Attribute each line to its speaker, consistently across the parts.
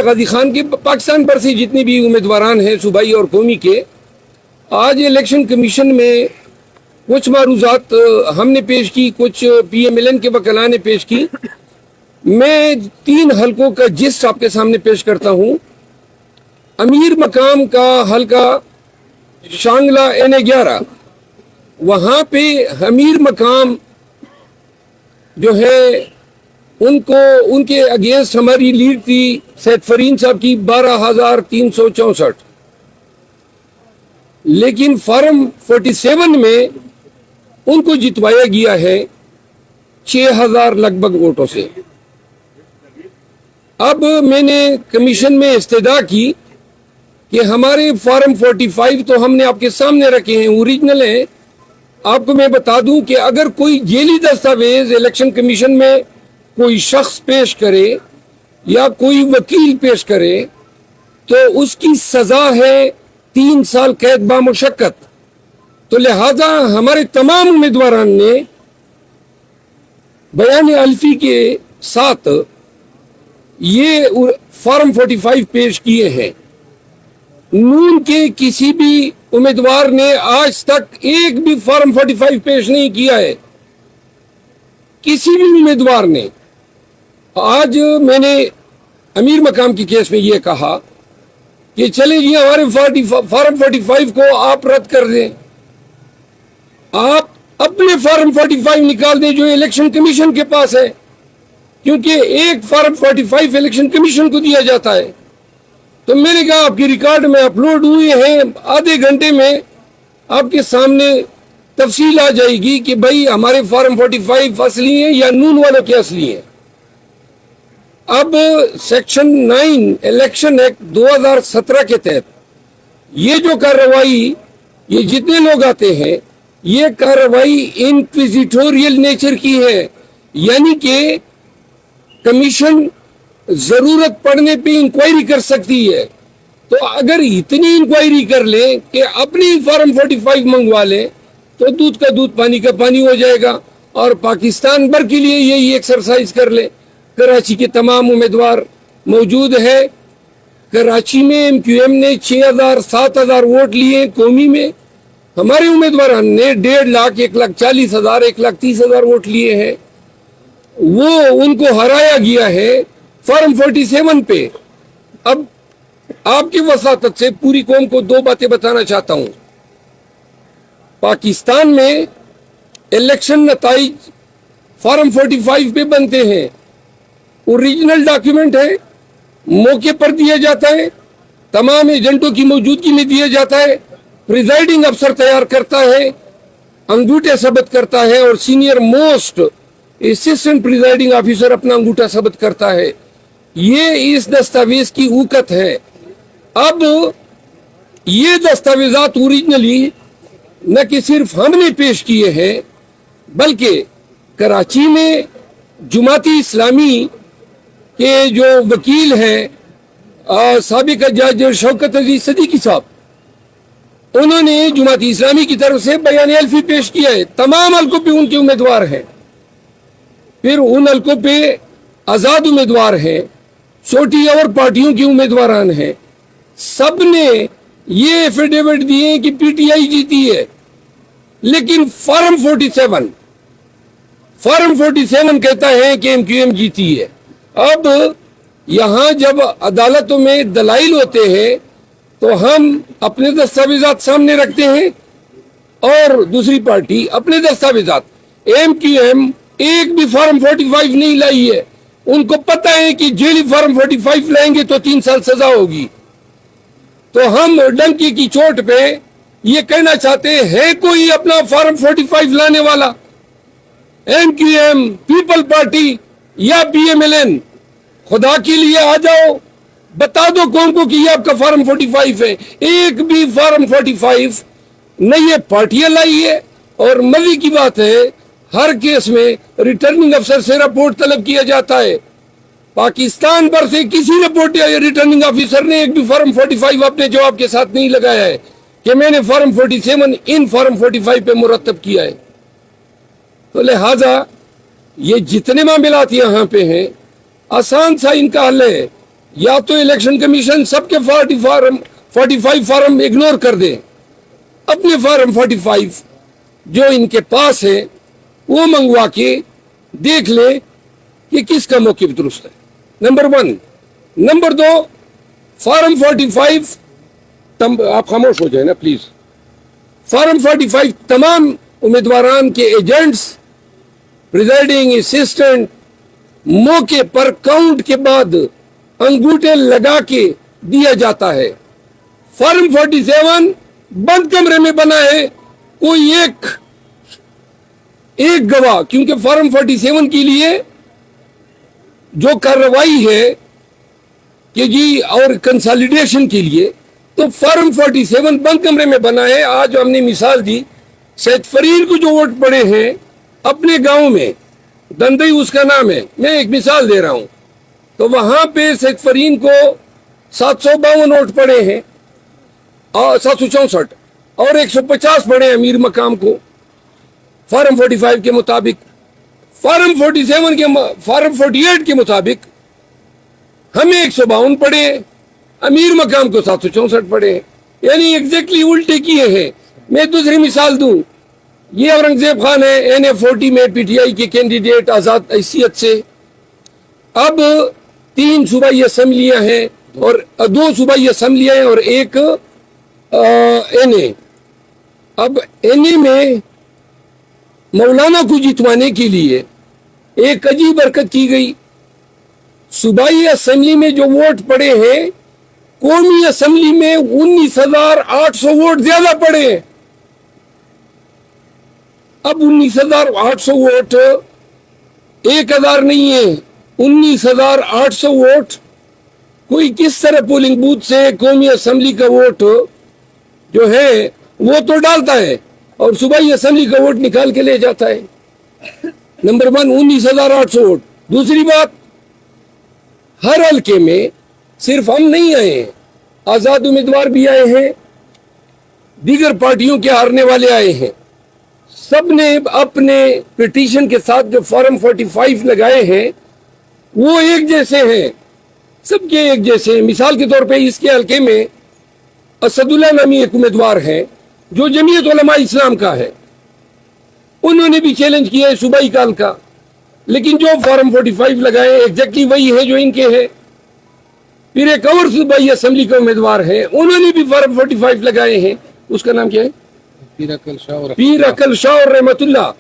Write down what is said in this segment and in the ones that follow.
Speaker 1: غازی خان کے پاکستان پر سے جتنے بھی امیدواران ہیں صوبائی اور قومی کے، آج الیکشن کمیشن میں کچھ معروضات ہم نے پیش کی، کچھ پی ایم ایل این کے وکلاء نے پیش کی۔ میں 3 حلقوں کا جسٹ آپ کے سامنے پیش کرتا ہوں۔ امیر مقام کا حلقہ شانگلہ N11، وہاں پہ امیر مقام جو ہے ان کے اگینسٹ ہماری لیڈ تھی سید فرین صاحب کی 12,364، لیکن فارم 47 میں ان کو جتوایا گیا ہے 6,000 لگ بھگ ووٹوں سے۔ اب میں نے کمیشن میں استدعا کی کہ ہمارے فارم 45 تو ہم نے آپ کے سامنے رکھے ہیں، اوریجنل ہیں۔ آپ کو میں بتا دوں کہ اگر کوئی جیلی دستاویز الیکشن کمیشن میں کوئی شخص پیش کرے یا کوئی وکیل پیش کرے تو اس کی سزا ہے 3 سال قید بامشقت۔ تو لہذا ہمارے تمام امیدواران نے بیان الفی کے ساتھ یہ فارم 45 پیش کیے ہیں۔ نون کے کسی بھی امیدوار نے آج تک ایک بھی فارم 45 پیش نہیں کیا ہے، کسی بھی امیدوار نے۔ آج میں نے امیر مقام کی کیس میں یہ کہا کہ چلے جی ہمارے فارم 45 کو آپ رد کر دیں، آپ اپنے فارم 45 نکال دیں جو الیکشن کمیشن کے پاس ہے، کیونکہ ایک فارم 45 الیکشن کمیشن کو دیا جاتا ہے۔ تو میں نے کہا آپ کی ریکارڈ میں اپلوڈ ہوئے ہیں، آدھے گھنٹے میں آپ کے سامنے تفصیل آ جائے گی کہ بھائی ہمارے فارم 45 اصلی ہیں یا نون والوں کے اصلی ہیں۔ اب سیکشن 9 الیکشن ایکٹ 2017 کے تحت یہ جو کارروائی، یہ جتنے لوگ آتے ہیں، یہ کارروائی انکویزیٹوریل نیچر کی ہے، یعنی کہ کمیشن ضرورت پڑنے پہ انکوائری کر سکتی ہے۔ تو اگر اتنی انکوائری کر لیں کہ اپنی فارم 45 منگوا لیں تو دودھ کا دودھ پانی کا پانی ہو جائے گا، اور پاکستان بھر کے لیے یہی ایکسرسائز کر لیں۔ کراچی کے تمام امیدوار موجود ہے۔ کراچی میں ایم کیو ایم نے 6,000 7,000 ووٹ لیے، قومی میں ہمارے امیدواران نے 1.5 لاکھ 1,40,000 1,30,000 ووٹ لیے ہیں۔ وہ ان کو ہرایا گیا ہے فارم 47 پہ۔ اب آپ کی وساطت سے پوری قوم کو 2 باتیں بتانا چاہتا ہوں۔ پاکستان میں الیکشن نتائج فارم 45 پہ بنتے ہیں، اوریجنل ڈاکیومنٹ ہے، موقع پر دیا جاتا ہے، تمام ایجنٹوں کی موجودگی میں دیا جاتا ہے، پریزائڈنگ افسر تیار کرتا ہے، انگوٹھے ثبت کرتا ہے، اور senior most assistant presiding officer اپنا انگوٹھا ثبت کرتا ہے۔ یہ اس دستاویز کی اوقت ہے۔ اب یہ دستاویزات اوریجنلی نہ کہ صرف ہم نے پیش کیے ہیں، بلکہ کراچی میں جماعتی اسلامی کے جو وکیل ہیں سابق جج شوکت عزیز صدیقی صاحب، انہوں نے جماعتی اسلامی کی طرف سے بیان الفی پیش کیا ہے۔ تمام حلقوں پہ ان کے امیدوار ہیں، پھر ان حلقوں پہ آزاد امیدوار ہیں، چھوٹی اور پارٹیوں کے امیدواران ہیں۔ سب نے یہ ایفیڈیوٹ دیے کہ پی ٹی آئی جیتی ہے، لیکن فارم 47 کہتا ہے کہ ایم کیو ایم جیتی ہے۔ اب یہاں جب عدالتوں میں دلائل ہوتے ہیں تو ہم اپنے دستاویزات سامنے رکھتے ہیں اور دوسری پارٹی اپنے دستاویزات۔ ایم کیو ایم ایک بھی فارم 45 نہیں لائی ہے، ان کو پتہ ہے کہ جیلی فارم 45 لائیں گے تو 3 سال سزا ہوگی۔ تو ہم ڈنکی کی چوٹ پہ یہ کہنا چاہتے ہیں کوئی اپنا فارم 45 لانے والا، M Q M, People Party یا پی ایم ایل این، خدا کے لیے آ جاؤ، بتا دو قوم کو کہ یہ آپ کا فارم 45 ہے۔ ایک بھی فارم 45 نہ یہ پارٹیاں لائی ہے، اور مزے کی بات ہے ہر کیس میں ریٹرننگ افسر سے رپورٹ طلب کیا جاتا ہے۔ پاکستان پر سے کسی رپورٹ یا ریٹرننگ آفیسر نے ایک بھی فارم 45 اپنے جواب کے ساتھ نہیں لگایا ہے کہ میں نے فارم 47 ان فارم 45 پہ مرتب کیا ہے۔ تو لہذا یہ جتنے معاملات یہاں پہ ہیں آسان سا ان کا حل ہے۔ یا تو الیکشن کمیشن سب کے 45 فارم اگنور کر دے, اپنے فارم 45 جو ان کے پاس ہے وہ منگوا کے دیکھ لے کہ کس کا موقف درست ہے, نمبر 1. نمبر 2, فارم 45, آپ خاموش ہو جائیں نا پلیز. فارم 45 تمام امیدواران کے ایجنٹس, پریزائڈنگ اسسٹنٹ موقع پر کاؤنٹ کے بعد انگوٹھے لگا کے دیا جاتا ہے. فارم 47 بند کمرے میں بنا ہے, کوئی ایک گواہ, کیونکہ فارم 47 کے لیے جو کارروائی ہے کہ جی اور کنسالیڈیشن کے لیے, تو فارم 47 بند کمرے میں بنا ہے. آج ہم نے مثال دی, سید فرین کو جو ووٹ پڑے ہیں اپنے گاؤں میں, دندئی اس کا نام ہے, میں ایک مثال دے رہا ہوں, تو وہاں پہ سید فرین کو 752 ووٹ پڑے ہیں, 764, اور 150 پڑے امیر مقام کو فارم 45 کے مطابق. فارم 48 کے مطابق ہمیں 152 پڑے, امیر مقام کو 764 پڑے, یعنی ایگزیکٹلی الٹے کیے ہیں. میں دوسری مثال دوں, یہ اورنگزیب خان ہے NA40 میں پی ٹی آئی کے کینڈیڈیٹ آزاد حیثیت سے. اب 3 صوبائی اسمبلیاں ہیں اور 2 صوبائی اسمبلیاں ہیں اور ایک NA. اب NA میں مولانا کو جتوانے کے لیے ایک عجیب حرکت کی گئی. صوبائی اسمبلی میں جو ووٹ پڑے ہیں, قومی اسمبلی میں 19,800 ووٹ زیادہ پڑے ہیں. اب 19,800 ووٹ 1,000 نہیں ہے, 19,800 ووٹ کوئی کس طرح پولنگ بوتھ سے قومی اسمبلی کا ووٹ جو ہے وہ تو ڈالتا ہے اور صوبائی اسمبلی کا ووٹ نکال کے لے جاتا ہے. Number 1, 19,800 vote. دوسری بات, ہر حلقے میں صرف ہم نہیں آئے ہیں, آزاد امیدوار بھی آئے ہیں, دیگر پارٹیوں کے ہارنے والے آئے ہیں. سب نے اپنے پٹیشن کے ساتھ جو فارم 45 لگائے ہیں وہ ایک جیسے ہیں, سب کے ایک جیسے ہیں. مثال کے طور پہ اس کے حلقے میں اسد اللہ نامی ایک امیدوار ہے جو جمعیت علماء اسلام کا ہے, انہوں نے بھی چیلنج کیا ہے صوبائی کال کا, لیکن جو فارم 45 لگائے ایگزیکٹلی وہی ہے جو ان کے ہے. پھر ایک اور صوبائی اسمبلی کا امیدوار ہے, انہوں نے بھی فارم 45 لگائے ہیں, اس کا نام کیا ہے, پیر عقل شاہ اور رحمت اللہ,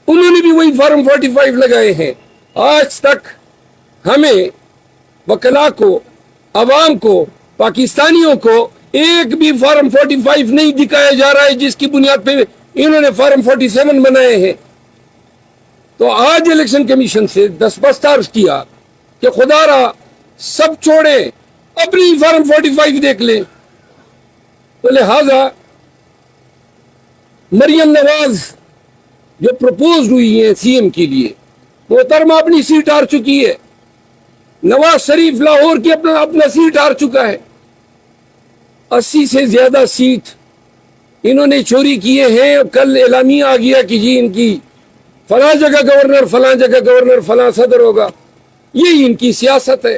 Speaker 1: انہوں نے بھی وہی فارم 45 لگائے ہیں. آج تک ہمیں وکلاء کو, عوام کو, پاکستانیوں کو ایک بھی فارم 45 نہیں دکھایا جا رہا ہے جس کی بنیاد پہ انہوں نے فارم 47 بنائے ہیں. تو آج الیکشن کمیشن سے دستبست عرض کیا کہ خدا را سب چھوڑے, اپنی فارم 45 دیکھ لیں. تو لہذا مریم نواز جو پروپوز ہوئی ہے CM کے لیے, محترمہ اپنی سیٹ ہار چکی ہے. نواز شریف لاہور کی اپنا سیٹ ہار چکا ہے. 80 سے زیادہ سیٹ انہوں نے چوری کیے ہیں. کل اعلامیہ آ گیا کہ جی ان کی فلاں جگہ گورنر, فلاں جگہ گورنر, فلاں صدر ہوگا. یہی ان کی سیاست ہے.